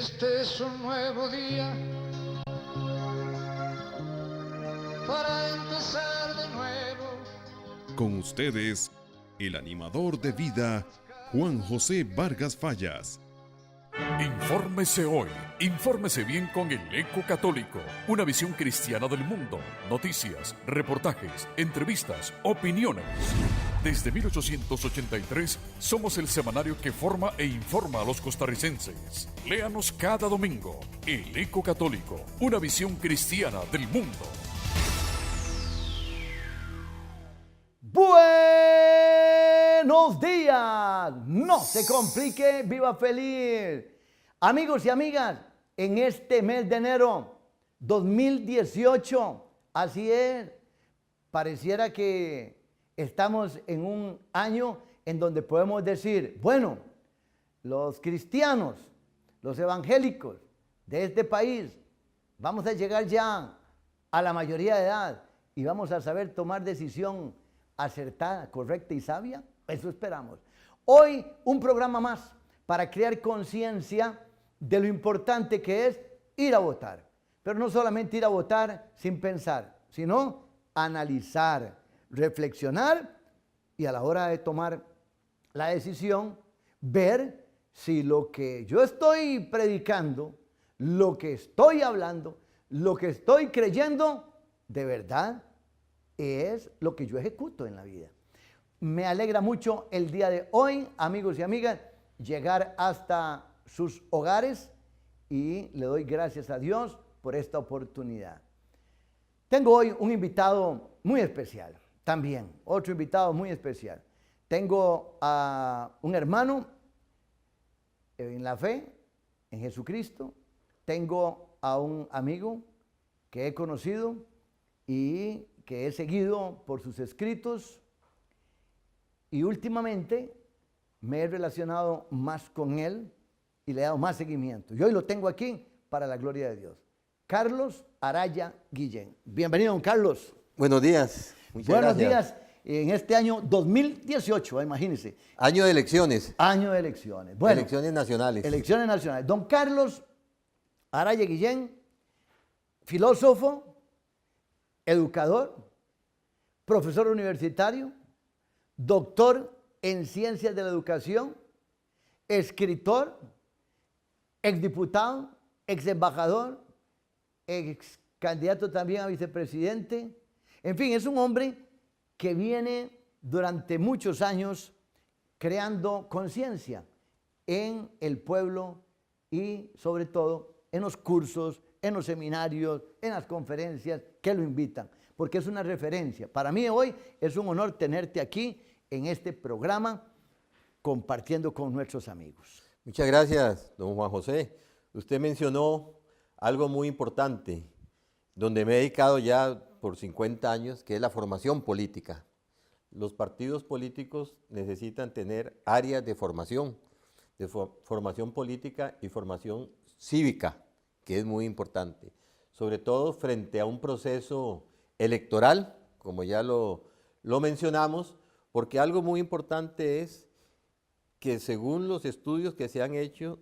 Este es un nuevo día para empezar de nuevo. Con ustedes, el animador de vida, Juan José Vargas Fallas. Infórmese hoy, infórmese bien con el Eco Católico, una visión cristiana del mundo, noticias, reportajes, entrevistas, opiniones. Desde 1883 somos el semanario que forma e informa a los costarricenses. Léanos cada domingo, el Eco Católico, una visión cristiana del mundo. Buenos días, no se complique, viva feliz. Amigos y amigas, en este mes de enero 2018, así es, pareciera que estamos en un año en donde podemos decir, bueno, los cristianos, los evangélicos de este país, vamos a llegar ya a la mayoría de edad y vamos a saber tomar decisión acertada, correcta y sabia. Eso esperamos. Hoy un programa más para crear conciencia de lo importante que es ir a votar. Pero no solamente ir a votar sin pensar, sino analizar, reflexionar y a la hora de tomar la decisión, ver si lo que yo estoy predicando, lo que estoy hablando, lo que estoy creyendo, de verdad es lo que yo ejecuto en la vida. Me alegra mucho el día de hoy, amigos y amigas, llegar hasta sus hogares y le doy gracias a Dios por esta oportunidad. Tengo hoy un invitado muy especial, también, otro invitado muy especial. Tengo a un hermano en la fe, en Jesucristo. Tengo a un amigo que he conocido y que he seguido por sus escritos. Y últimamente me he relacionado más con él y le he dado más seguimiento. Y hoy lo tengo aquí para la gloria de Dios. Carlos Araya Guillén. Bienvenido, don Carlos. Buenos días. Buenos días en este año 2018, imagínense. Año de elecciones. Año de elecciones. Bueno, elecciones nacionales. Elecciones nacionales. Don Carlos Araya Guillén, filósofo, educador, profesor universitario, doctor en ciencias de la educación, escritor, exdiputado, exembajador, ex candidato también a vicepresidente. En fin, es un hombre que viene durante muchos años creando conciencia en el pueblo y sobre todo en los cursos, en los seminarios, en las conferencias que lo invitan, porque es una referencia. Para mí hoy es un honor tenerte aquí en este programa compartiendo con nuestros amigos. Muchas gracias, don Juan José. Usted mencionó algo muy importante, donde me he dedicado ya por 50 años, que es la formación política. Los partidos políticos necesitan tener áreas de formación política y formación cívica, que es muy importante, sobre todo frente a un proceso electoral, como ya lo mencionamos, porque algo muy importante es que según los estudios que se han hecho,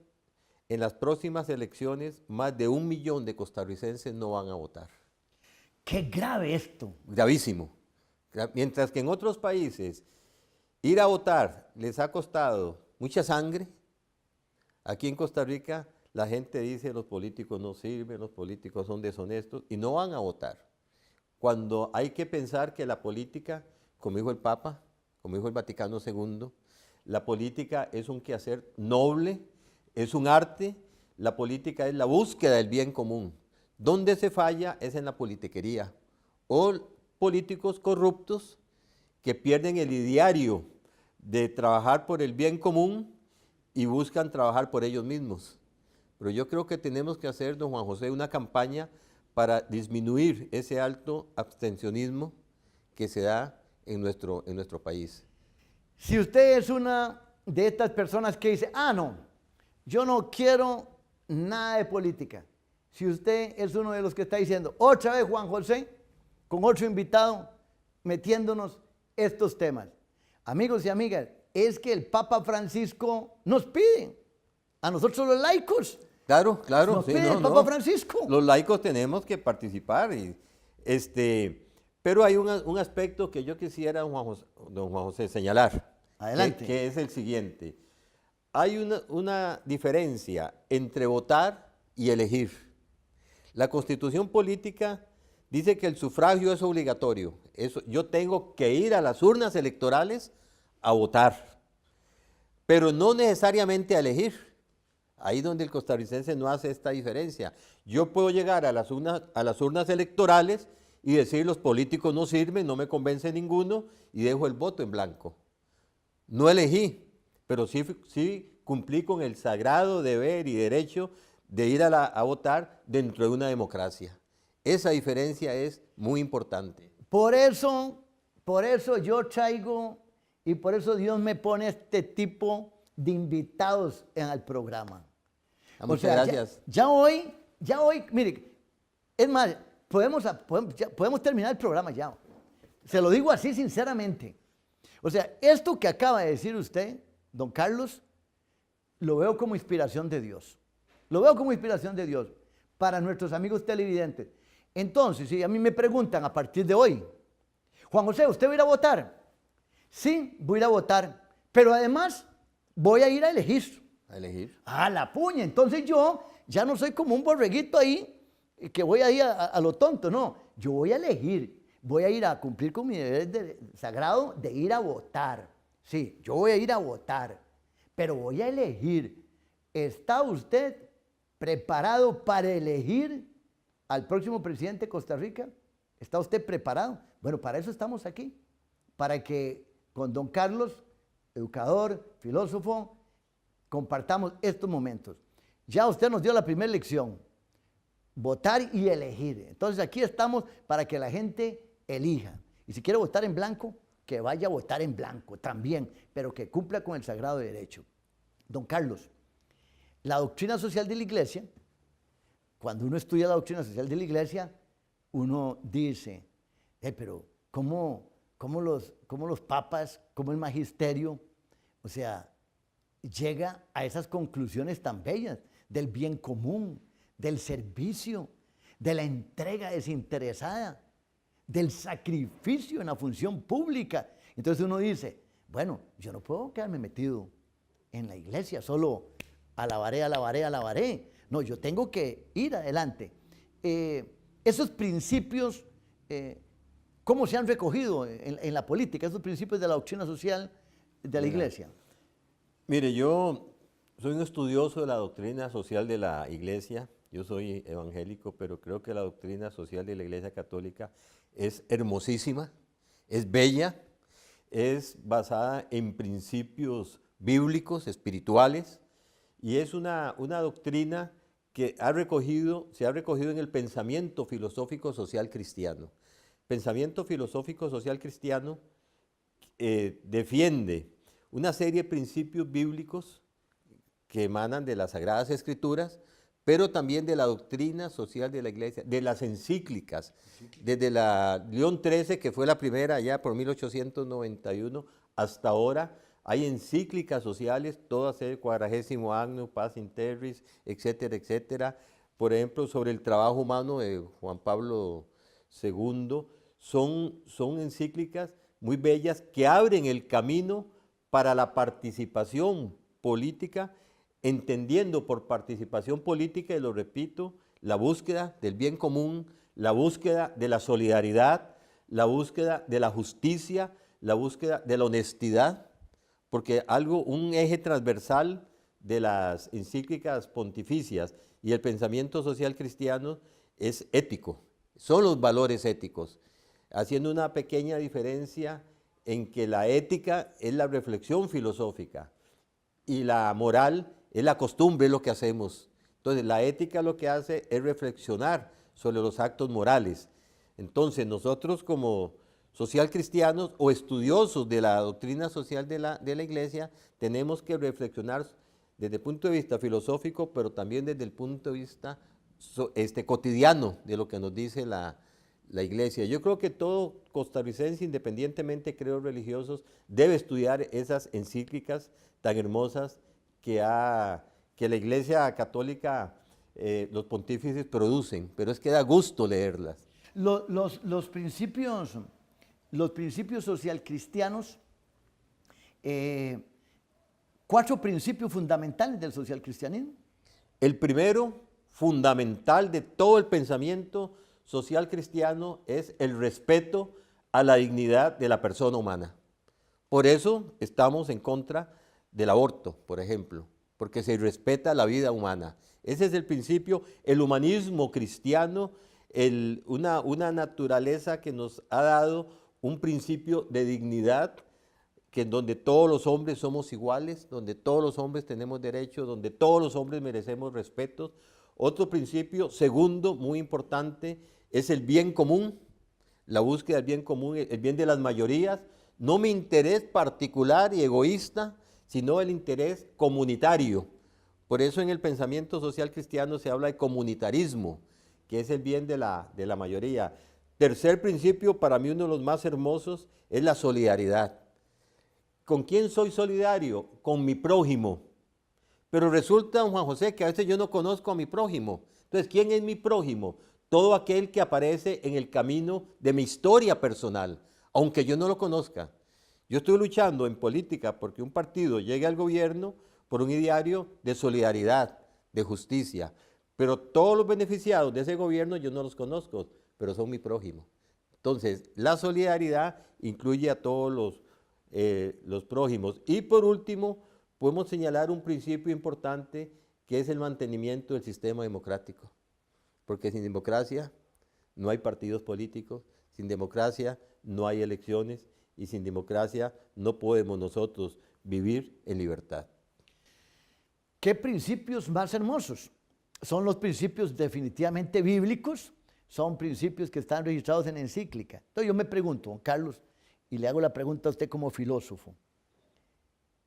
en las próximas elecciones más de 1 millón de costarricenses no van a votar. ¡Qué grave esto! Gravísimo. Mientras que en otros países ir a votar les ha costado mucha sangre, aquí en Costa Rica la gente dice los políticos no sirven, los políticos son deshonestos y no van a votar. Cuando hay que pensar que la política, como dijo el Papa, como dijo el Vaticano II, la política es un quehacer noble, es un arte, la política es la búsqueda del bien común. Donde se falla es en la politiquería o políticos corruptos que pierden el ideario de trabajar por el bien común y buscan trabajar por ellos mismos. Pero yo creo que tenemos que hacer, don Juan José, una campaña para disminuir ese alto abstencionismo que se da en nuestro país. Si usted es una de estas personas que dice, no, yo no quiero nada de política. Si usted es uno de los que está diciendo, otra vez Juan José, con otro invitado, metiéndonos estos temas. Amigos y amigas, es que el Papa Francisco nos pide, a nosotros los laicos, Claro, claro. Nos sí, pide el Papa Francisco. Los laicos tenemos que participar. Pero hay un aspecto que yo quisiera, don Juan José, señalar. Adelante. Que es el siguiente. Hay una diferencia entre votar y elegir. La Constitución política dice que el sufragio es obligatorio. Yo tengo que ir a las urnas electorales a votar, pero no necesariamente a elegir. Ahí donde el costarricense no hace esta diferencia. Yo puedo llegar a las urnas electorales y decir los políticos no sirven, no me convence ninguno y dejo el voto en blanco. No elegí, pero sí cumplí con el sagrado deber y derecho de ir a votar dentro de una democracia. Esa diferencia es muy importante. Por eso yo traigo y por eso Dios me pone este tipo de invitados en el programa. Muchas gracias. Ya hoy, mire, es más, podemos terminar el programa ya. Se lo digo así sinceramente. O sea, esto que acaba de decir usted, don Carlos, lo veo como inspiración de Dios. Lo veo como inspiración de Dios para nuestros amigos televidentes. Entonces, si a mí me preguntan a partir de hoy, Juan José, ¿usted va a ir a votar? Sí, voy a ir a votar, pero además voy a ir a elegir. ¿A elegir? Ah, la puña. Entonces yo ya no soy como un borreguito ahí que voy ahí a lo tonto, no. Yo voy a elegir, voy a ir a cumplir con mi deber sagrado de ir a votar. Sí, yo voy a ir a votar, pero voy a elegir. ¿Está usted preparado para elegir al próximo presidente de Costa Rica? ¿Está usted preparado? Bueno, para eso estamos aquí, para que con don Carlos, educador, filósofo, compartamos estos momentos. Ya usted nos dio la primera lección, votar y elegir. Entonces aquí estamos para que la gente elija. Y si quiere votar en blanco, que vaya a votar en blanco también, pero que cumpla con el sagrado derecho. Don Carlos, la doctrina social de la Iglesia, cuando uno estudia la doctrina social de la Iglesia, uno dice, pero ¿cómo los papas, cómo el magisterio, o sea, llega a esas conclusiones tan bellas del bien común, del servicio, de la entrega desinteresada, del sacrificio en la función pública? Entonces uno dice, bueno, yo no puedo quedarme metido en la iglesia, solo alabaré. No, yo tengo que ir adelante. Esos principios, ¿cómo se han recogido en la política, esos principios de la doctrina social de la iglesia? Mire, yo soy un estudioso de la doctrina social de la Iglesia. Yo soy evangélico, pero creo que la doctrina social de la Iglesia Católica es hermosísima, es bella, es basada en principios bíblicos, espirituales, y es una doctrina que se ha recogido en el pensamiento filosófico social cristiano. Pensamiento filosófico social cristiano defiende una serie de principios bíblicos que emanan de las Sagradas Escrituras, pero también de la doctrina social de la Iglesia, de las encíclicas, desde la León XIII, que fue la primera ya por 1891, hasta ahora hay encíclicas sociales, todas el Quadragésimo Agnus, Paz in Terris, etcétera, etcétera. Por ejemplo, sobre el trabajo humano de Juan Pablo II, son encíclicas muy bellas que abren el camino para la participación política, entendiendo por participación política, y lo repito, la búsqueda del bien común, la búsqueda de la solidaridad, la búsqueda de la justicia, la búsqueda de la honestidad, porque un eje transversal de las encíclicas pontificias y el pensamiento social cristiano es ético, son los valores éticos, haciendo una pequeña diferencia en que la ética es la reflexión filosófica y la moral es la costumbre, es lo que hacemos. Entonces, la ética lo que hace es reflexionar sobre los actos morales. Entonces, nosotros como social cristianos o estudiosos de la doctrina social de la Iglesia, tenemos que reflexionar desde el punto de vista filosófico, pero también desde el punto de vista cotidiano de lo que nos dice la Iglesia. Yo creo que todo costarricense, independientemente, creo, religiosos, debe estudiar esas encíclicas tan hermosas que la Iglesia Católica los pontífices producen, pero es que da gusto leerlas. Los principios social cristianos, 4 principios fundamentales del social cristianismo. El primero, fundamental de todo el pensamiento social cristiano, es el respeto a la dignidad de la persona humana. Por eso estamos en contra del aborto, por ejemplo, porque se respeta la vida humana. Ese es el principio, el humanismo cristiano, una naturaleza que nos ha dado un principio de dignidad, que en donde todos los hombres somos iguales, donde todos los hombres tenemos derechos, donde todos los hombres merecemos respeto. Otro principio, segundo, muy importante, es el bien común, la búsqueda del bien común, el bien de las mayorías, no mi interés particular y egoísta, sino el interés comunitario. Por eso en el pensamiento social cristiano se habla de comunitarismo, que es el bien de la mayoría. Tercer principio, para mí uno de los más hermosos, es la solidaridad. ¿Con quién soy solidario? Con mi prójimo. Pero resulta, don Juan José, que a veces yo no conozco a mi prójimo. Entonces, ¿quién es mi prójimo? Todo aquel que aparece en el camino de mi historia personal, aunque yo no lo conozca. Yo estoy luchando en política porque un partido llegue al gobierno por un ideario de solidaridad, de justicia. Pero todos los beneficiados de ese gobierno yo no los conozco, pero son mi prójimo. Entonces, la solidaridad incluye a todos los prójimos. Y por último, podemos señalar un principio importante que es el mantenimiento del sistema democrático. Porque sin democracia no hay partidos políticos, sin democracia no hay elecciones y sin democracia no podemos nosotros vivir en libertad. ¿Qué principios más hermosos? Son los principios definitivamente bíblicos, son principios que están registrados en encíclica. Entonces yo me pregunto, don Carlos, y le hago la pregunta a usted como filósofo.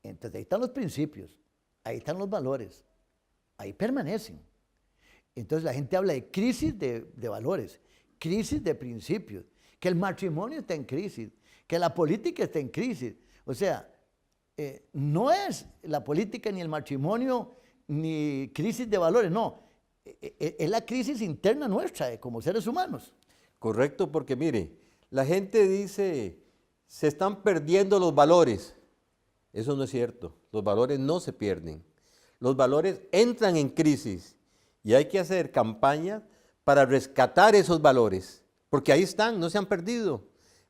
Entonces ahí están los principios, ahí están los valores, ahí permanecen. Entonces la gente habla de crisis de valores, crisis de principios, que el matrimonio está en crisis, que la política está en crisis. O sea, no es la política ni el matrimonio ni crisis de valores, no. Es la crisis interna nuestra como seres humanos. Correcto, porque mire, la gente dice, se están perdiendo los valores. Eso no es cierto, los valores no se pierden. Los valores entran en crisis y hay que hacer campañas para rescatar esos valores, porque ahí están, no se han perdido,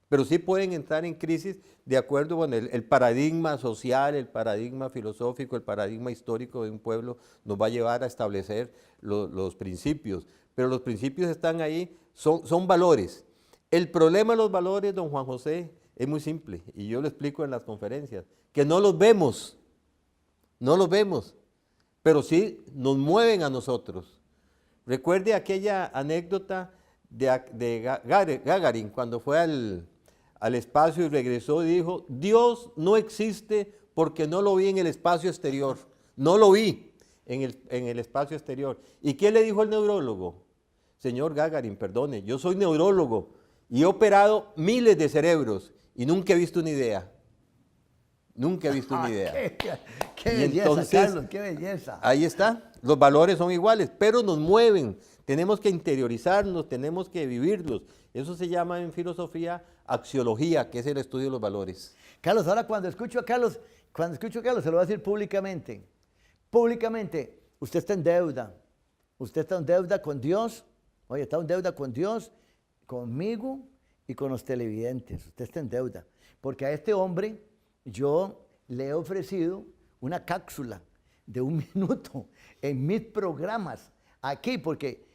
pero sí pueden entrar en crisis de acuerdo con el paradigma social, el paradigma filosófico, el paradigma histórico de un pueblo nos va a llevar a establecer los principios, pero los principios están ahí, son valores. El problema de los valores, don Juan José, es muy simple, y yo lo explico en las conferencias, que no los vemos, pero sí nos mueven a nosotros. Recuerde aquella anécdota de Gagarin, cuando fue al espacio y regresó y dijo, Dios no existe porque no lo vi en el espacio exterior, no lo vi en el espacio exterior. ¿Y qué le dijo el neurólogo? Señor Gagarin, perdone, yo soy neurólogo y he operado miles de cerebros y nunca he visto una idea. Nunca he visto una idea. Qué belleza, entonces, Carlos, qué belleza. Ahí está, los valores son iguales, pero nos mueven. Tenemos que interiorizarnos, tenemos que vivirlos. Eso se llama en filosofía axiología, que es el estudio de los valores. Carlos, ahora cuando escucho a Carlos, se lo voy a decir públicamente. Públicamente, usted está en deuda. Usted está en deuda con Dios. Oye, está en deuda con Dios, conmigo y con los televidentes. Usted está en deuda. Porque a este hombre yo le he ofrecido una cápsula de 1 minuto en mis programas aquí, porque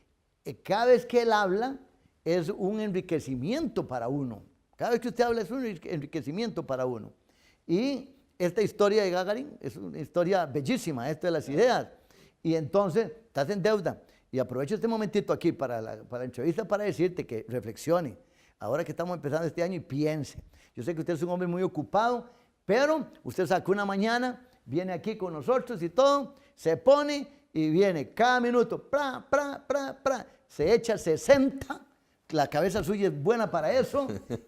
cada vez que él habla es un enriquecimiento para uno. Cada vez que usted habla es un enriquecimiento para uno. Y esta historia de Gagarin es una historia bellísima, esta de las ideas. Y entonces estás en deuda. Y aprovecho este momentito aquí para la entrevista para decirte que reflexione. Ahora que estamos empezando este año y piense. Yo sé que usted es un hombre muy ocupado, pero usted sacó una mañana, viene aquí con nosotros y todo, se pone y viene cada minuto, se echa 60, la cabeza suya es buena para eso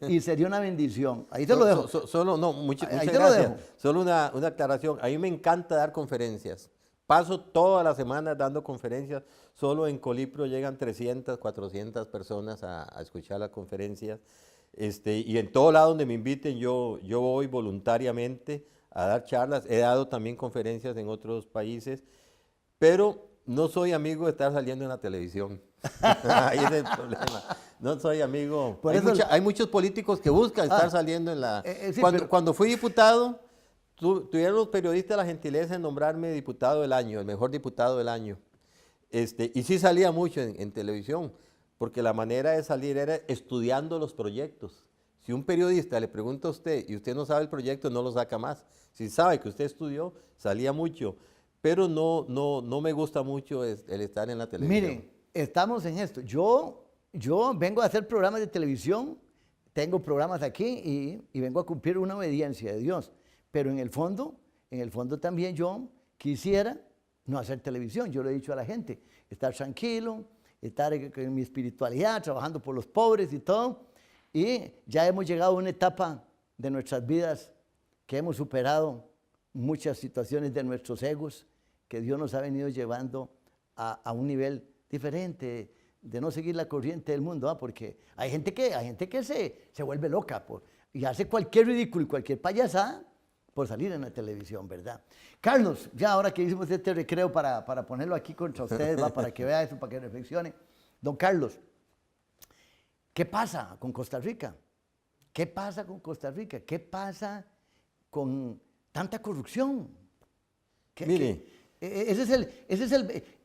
y sería una bendición. Ahí te lo dejo. Muchas Ahí gracias. te lo dejo. Solo una aclaración, a mí me encanta dar conferencias, paso toda la semana dando conferencias. Solo en Colipro llegan 300, 400 personas a escuchar las conferencias. Y en todo lado donde me inviten, yo voy voluntariamente a dar charlas. He dado también conferencias en otros países, pero no soy amigo de estar saliendo en la televisión. Ahí es el problema. No soy amigo. Hay muchos políticos que buscan estar saliendo en la... Sí, cuando fui diputado, tuvieron los periodistas la gentileza de nombrarme diputado del año, el mejor diputado del año. Y sí salía mucho en televisión, porque la manera de salir era estudiando los proyectos. Si un periodista le pregunta a usted y usted no sabe el proyecto, no lo saca más. Si sabe que usted estudió, salía mucho. Pero no me gusta mucho el estar en la televisión. Miren, estamos en esto. Yo vengo a hacer programas de televisión, tengo programas aquí y vengo a cumplir una obediencia de Dios. Pero en el fondo también yo quisiera no hacer televisión. Yo le he dicho a la gente, estar tranquilo, estar en mi espiritualidad, trabajando por los pobres y todo. Y ya hemos llegado a una etapa de nuestras vidas que hemos superado muchas situaciones de nuestros egos, que Dios nos ha venido llevando a un nivel diferente, de no seguir la corriente del mundo, ¿ah? Porque hay gente que se vuelve loca y hace cualquier ridículo y cualquier payasada por salir en la televisión, ¿verdad? Carlos, ya ahora que hicimos este recreo para ponerlo aquí contra ustedes, ¿va? Para que vea eso, para que reflexione. Don Carlos, ¿qué pasa con Costa Rica? ¿Qué pasa con Costa Rica? ¿Qué pasa con tanta corrupción? Mire, Ese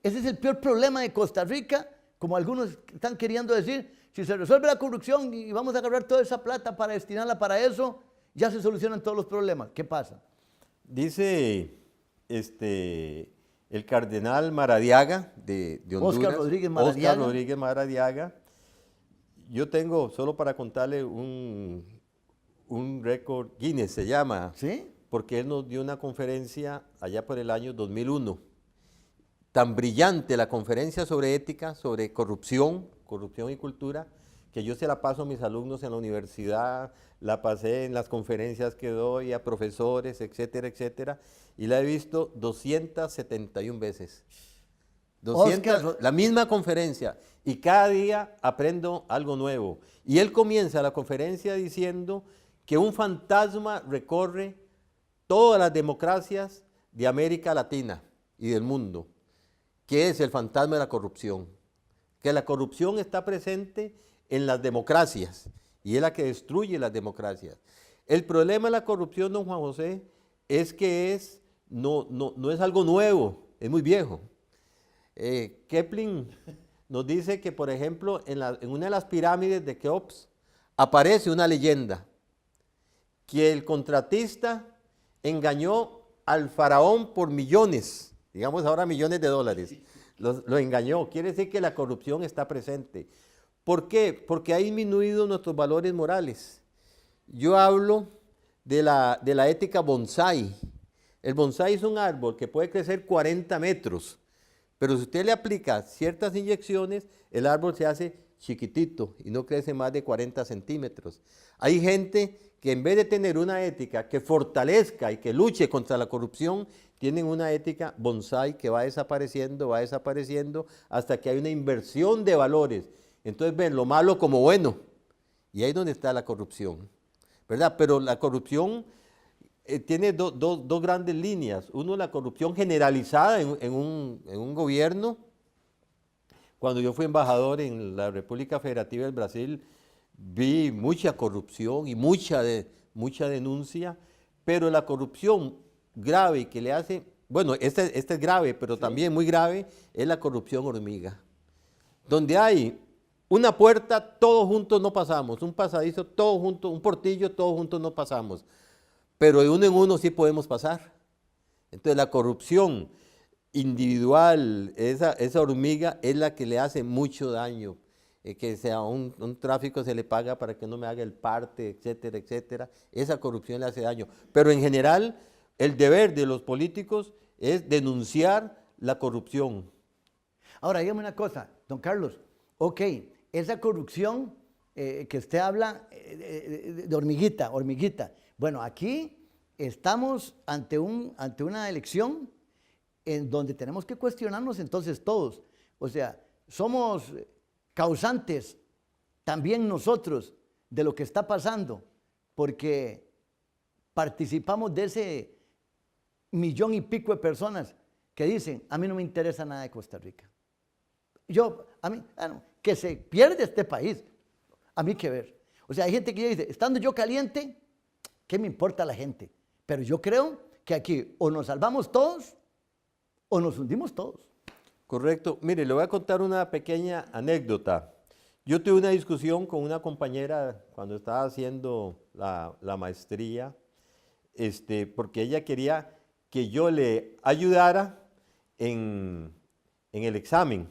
es el peor problema de Costa Rica, como algunos están queriendo decir. Si se resuelve la corrupción y vamos a agarrar toda esa plata para destinarla para eso, ya se solucionan todos los problemas. ¿Qué pasa? Dice el cardenal Maradiaga de Honduras. Oscar Rodríguez Maradiaga. Yo tengo, solo para contarle, un récord Guinness, se llama. ¿Sí? Porque él nos dio una conferencia allá por el año 2001. Tan brillante la conferencia sobre ética, sobre corrupción y cultura, que yo se la paso a mis alumnos en la universidad, la pasé en las conferencias que doy a profesores, etcétera, etcétera, y la he visto 271 veces. La misma conferencia, y cada día aprendo algo nuevo. Y él comienza la conferencia diciendo que un fantasma recorre todas las democracias de América Latina y del mundo, que es el fantasma de la corrupción. Que la corrupción está presente en las democracias y es la que destruye las democracias. El problema de la corrupción, don Juan José, es que no es algo nuevo, es muy viejo. Kepling nos dice que, por ejemplo, en una de las pirámides de Keops aparece una leyenda, que el contratista engañó al faraón por millones, digamos ahora millones de dólares. Lo engañó. Quiere decir que la corrupción está presente. ¿Por qué? Porque ha disminuido nuestros valores morales. Yo hablo de la ética bonsái. El bonsái es un árbol que puede crecer 40 metros, pero si usted le aplica ciertas inyecciones, el árbol se hace chiquitito y no crece más de 40 centímetros. Hay gente que en vez de tener una ética que fortalezca y que luche contra la corrupción, tienen una ética bonsái que va desapareciendo hasta que hay una inversión de valores. Entonces ven lo malo como bueno, y ahí es donde está la corrupción, ¿verdad? Pero la corrupción tiene dos grandes líneas. Uno, la corrupción generalizada en un gobierno. Cuando yo fui embajador en la República Federativa del Brasil, vi mucha corrupción y mucha denuncia, pero la corrupción grave que le hace, bueno, esta es grave, pero también muy grave, es la corrupción hormiga. Donde hay una puerta, todos juntos no pasamos, un pasadizo, todos juntos, un portillo, todos juntos no pasamos, pero de uno en uno sí podemos pasar. Entonces la corrupción individual, esa hormiga es la que le hace mucho daño. Que sea un tráfico se le paga para que no me haga el parte, etcétera, etcétera. Esa corrupción le hace daño. Pero en general, el deber de los políticos es denunciar la corrupción. Ahora, dígame una cosa, don Carlos. Ok, esa corrupción que usted habla de hormiguita. Bueno, aquí estamos ante una elección en donde tenemos que cuestionarnos entonces todos. O sea, somos causantes también nosotros de lo que está pasando, porque participamos de ese 1,000,000 y pico de personas que dicen, a mí no me interesa nada de Costa Rica. Que se pierde este país, a mí qué ver. O sea, hay gente que dice, estando yo caliente, ¿qué me importa la gente? Pero yo creo que aquí o nos salvamos todos o nos hundimos todos. Correcto. Mire, le voy a contar una pequeña anécdota. Yo tuve una discusión con una compañera cuando estaba haciendo la maestría, porque ella quería que yo le ayudara en el examen.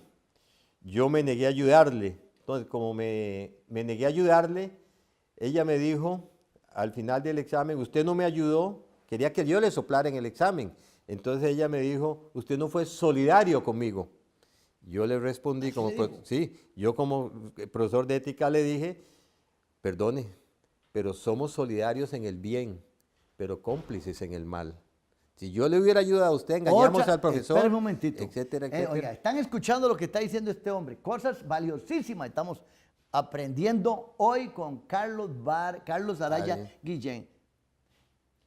Yo me negué a ayudarle. Entonces, como me negué a ayudarle, ella me dijo al final del examen, usted no me ayudó, quería que yo le soplara en el examen. Entonces ella me dijo, usted no fue solidario conmigo. Yo le respondí, yo como profesor de ética le dije, perdone, pero somos solidarios en el bien, pero cómplices en el mal. Si yo le hubiera ayudado a usted, engañamos al profesor, espera un momentito. etcétera, etcétera. Oiga, están escuchando lo que está diciendo este hombre, cosas valiosísimas. Estamos aprendiendo hoy con Carlos Araya Guillén.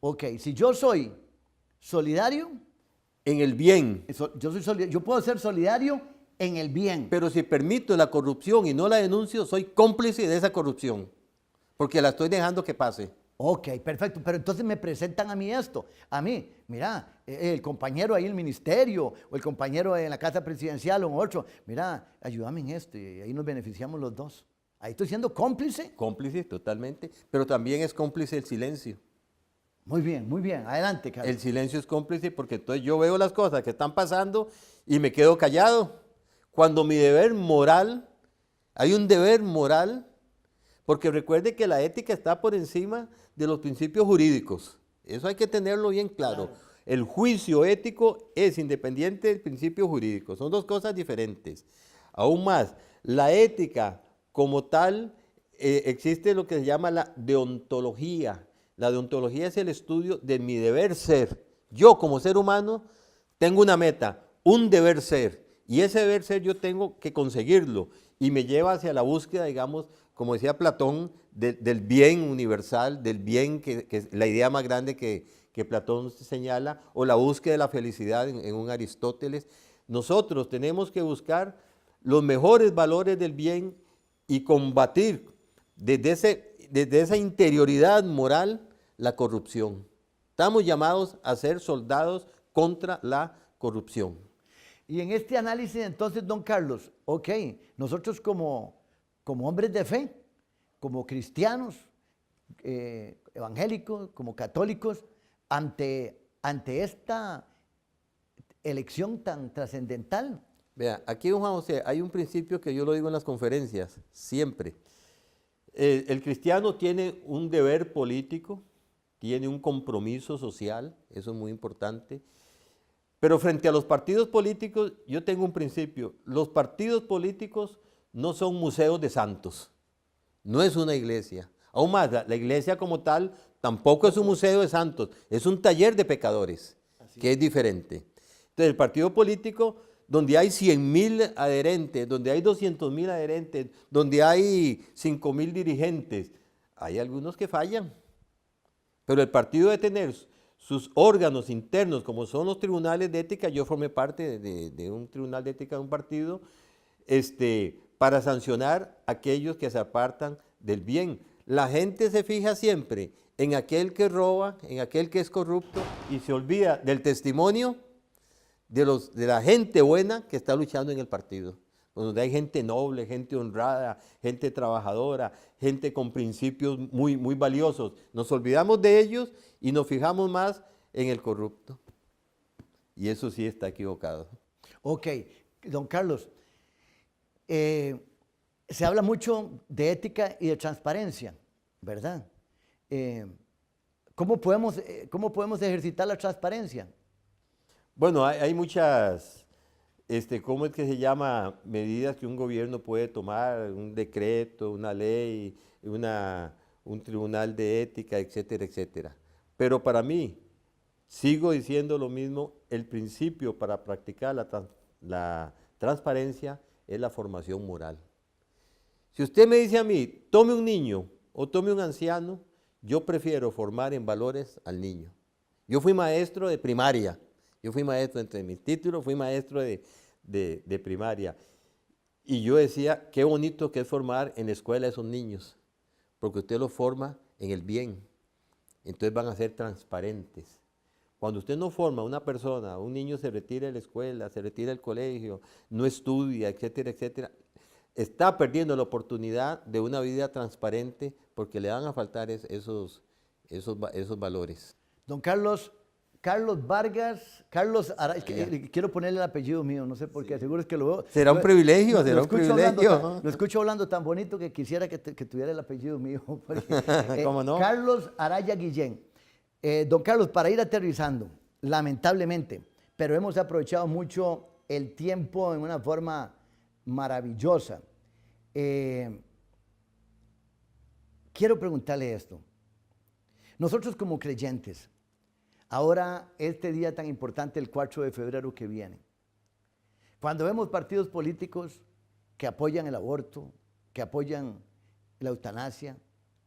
Ok, si yo soy solidario, en el bien. Yo puedo ser solidario en el bien. Pero si permito la corrupción y no la denuncio, soy cómplice de esa corrupción, porque la estoy dejando que pase. Ok, perfecto, pero entonces me presentan a mí esto. A mí, mira, el compañero ahí en el ministerio, o el compañero en la casa presidencial, o en otro, mira, ayúdame en esto, y ahí nos beneficiamos los dos. Ahí estoy siendo cómplice. Cómplice, totalmente, pero también es cómplice el silencio. Muy bien, adelante, Carlos. El silencio es cómplice porque entonces yo veo las cosas que están pasando y me quedo callado. Cuando mi deber moral, hay un deber moral, porque recuerde que la ética está por encima de los principios jurídicos. Eso hay que tenerlo bien claro. El juicio ético es independiente del principio jurídico. Son dos cosas diferentes. Aún más, la ética como tal, existe lo que se llama la deontología. La deontología es el estudio de mi deber ser. Yo como ser humano tengo una meta, un deber ser. Y ese deber ser yo tengo que conseguirlo. Y me lleva hacia la búsqueda, digamos, como decía Platón, del bien universal, del bien, que es la idea más grande que Platón señala, o la búsqueda de la felicidad en un Aristóteles. Nosotros tenemos que buscar los mejores valores del bien y combatir desde esa interioridad moral la corrupción. Estamos llamados a ser soldados contra la corrupción. Y en este análisis entonces, don Carlos, ok, nosotros como hombres de fe, como cristianos, evangélicos, como católicos, ante esta elección tan trascendental. Vea, aquí, don Juan José, hay un principio que yo lo digo en las conferencias, siempre. El cristiano tiene un deber político, tiene un compromiso social, eso es muy importante. Pero frente a los partidos políticos, yo tengo un principio. Los partidos políticos no son museos de santos, no es una iglesia. Aún más, la iglesia como tal tampoco es un museo de santos, es un taller de pecadores, que es diferente. Entonces, el partido político, donde hay 100,000 adherentes, donde hay 200,000 adherentes, donde hay 5,000 dirigentes, hay algunos que fallan. Pero el partido debe tener sus órganos internos, como son los tribunales de ética. Yo formé parte de un tribunal de ética de un partido, para sancionar a aquellos que se apartan del bien. La gente se fija siempre en aquel que roba, en aquel que es corrupto, y se olvida del testimonio de la gente buena que está luchando en el partido, donde hay gente noble, gente honrada, gente trabajadora, gente con principios muy, muy valiosos. Nos olvidamos de ellos y nos fijamos más en el corrupto. Y eso sí está equivocado. Ok, don Carlos, se habla mucho de ética y de transparencia, ¿verdad? ¿Cómo podemos ejercitar la transparencia? Bueno, hay muchas, ¿cómo es que se llama? Medidas que un gobierno puede tomar, un decreto, una ley, un tribunal de ética, etcétera, etcétera. Pero para mí, Sigo diciendo lo mismo, el principio para practicar la transparencia es la formación moral. Si usted me dice a mí, tome un niño o tome un anciano, yo prefiero formar en valores al niño. Yo fui maestro de primaria, yo fui maestro entre mis títulos, fui maestro de primaria. Y yo decía, qué bonito que es formar en la escuela a esos niños, porque usted los forma en el bien, entonces van a ser transparentes. Cuando usted no forma a una persona, un niño se retira de la escuela, se retira del colegio, no estudia, etcétera, etcétera, está perdiendo la oportunidad de una vida transparente porque le van a faltar esos valores. Don Carlos Vargas, quiero ponerle el apellido mío, no sé por qué, seguro es que lo veo. Será un privilegio, será un privilegio. Lo escucho hablando tan bonito que quisiera que tuviera el apellido mío. Porque, ¿Cómo no? Carlos Araya Guillén. Don Carlos, para ir aterrizando, lamentablemente, pero hemos aprovechado mucho el tiempo en una forma maravillosa. Quiero preguntarle esto. Nosotros como creyentes, ahora este día tan importante, el 4 de febrero que viene, cuando vemos partidos políticos que apoyan el aborto, que apoyan la eutanasia,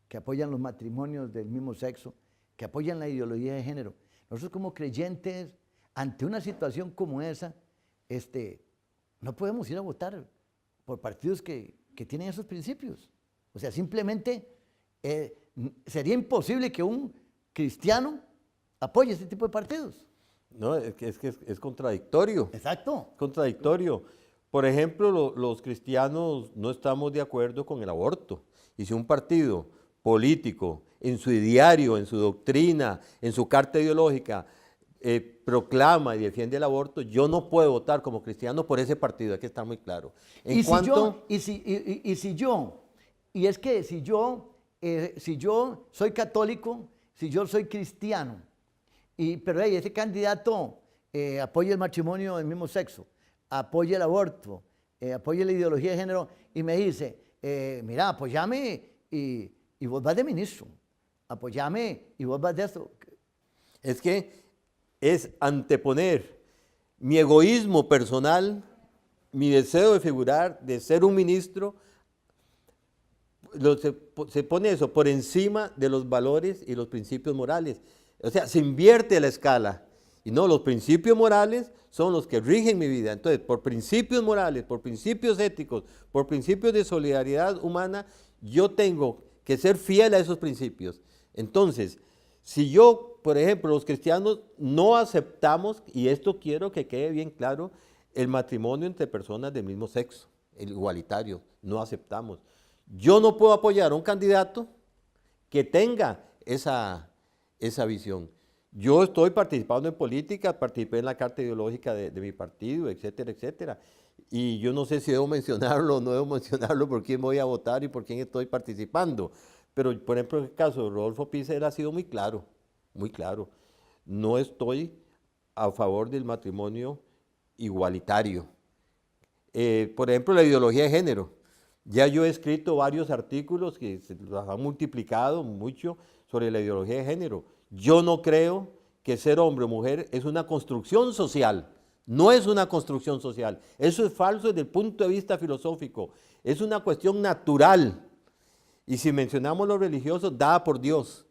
que apoyan los matrimonios del mismo sexo, que apoyan la ideología de género, nosotros como creyentes, ante una situación como esa, no podemos ir a votar por partidos que tienen esos principios. O sea, simplemente sería imposible que un cristiano apoye este tipo de partidos. No, es contradictorio. Exacto. Contradictorio. Por ejemplo, los cristianos no estamos de acuerdo con el aborto. Y si un partido político, en su ideario, en su doctrina, en su carta ideológica, proclama y defiende el aborto, yo no puedo votar como cristiano por ese partido, hay que estar muy claro. Si yo soy católico, si yo soy cristiano, pero ese candidato apoya el matrimonio del mismo sexo, apoya el aborto, apoya la ideología de género y me dice, mira, apoyame y vos vas de ministro, apoyame y vos vas de esto. Es que es anteponer mi egoísmo personal, mi deseo de figurar, de ser un ministro, se pone eso por encima de los valores y los principios morales. O sea, se invierte la escala. Y no, los principios morales son los que rigen mi vida. Entonces, por principios morales, por principios éticos, por principios de solidaridad humana, yo tengo que ser fiel a esos principios. Entonces, si yo, por ejemplo, los cristianos no aceptamos, y esto quiero que quede bien claro, el matrimonio entre personas del mismo sexo, el igualitario, no aceptamos. Yo no puedo apoyar a un candidato que tenga esa visión. Yo estoy participando en política, participé en la carta ideológica de mi partido, etcétera, etcétera. Y yo no sé si debo mencionarlo o no debo mencionarlo, por quién voy a votar y por quién estoy participando. Pero, por ejemplo, en el caso de Rodolfo Pisa, él ha sido muy claro, muy claro. No estoy a favor del matrimonio igualitario. Por ejemplo, la ideología de género. Ya yo he escrito varios artículos que se los han multiplicado mucho sobre la ideología de género. Yo no creo que ser hombre o mujer es una construcción social. No es una construcción social. Eso es falso desde el punto de vista filosófico. Es una cuestión natural. Y si mencionamos lo religioso, dada por Dios.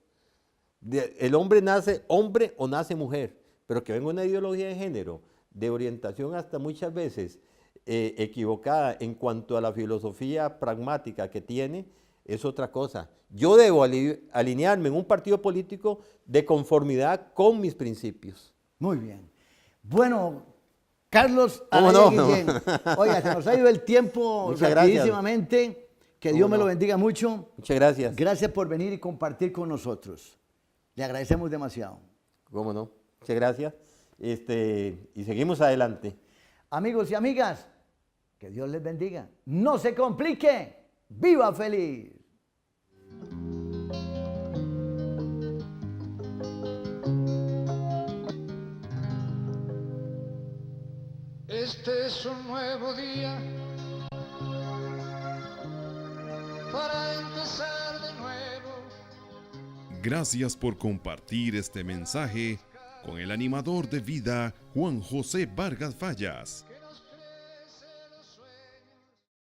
El hombre nace hombre o nace mujer. Pero que venga una ideología de género, de orientación hasta muchas veces equivocada en cuanto a la filosofía pragmática que tiene, es otra cosa. Yo debo alinearme en un partido político de conformidad con mis principios. Muy bien. Bueno, Carlos Araya Guillén. Oiga, se nos ha ido el tiempo rapidísimamente. Que Dios me lo bendiga mucho. Muchas gracias. Gracias por venir y compartir con nosotros. Le agradecemos demasiado. ¿Cómo no? Muchas gracias. Y seguimos adelante. Amigos y amigas, que Dios les bendiga. No se complique. ¡Viva feliz! Este es un nuevo día para empezar de nuevo. Gracias por compartir este mensaje con el animador de vida Juan José Vargas Fallas.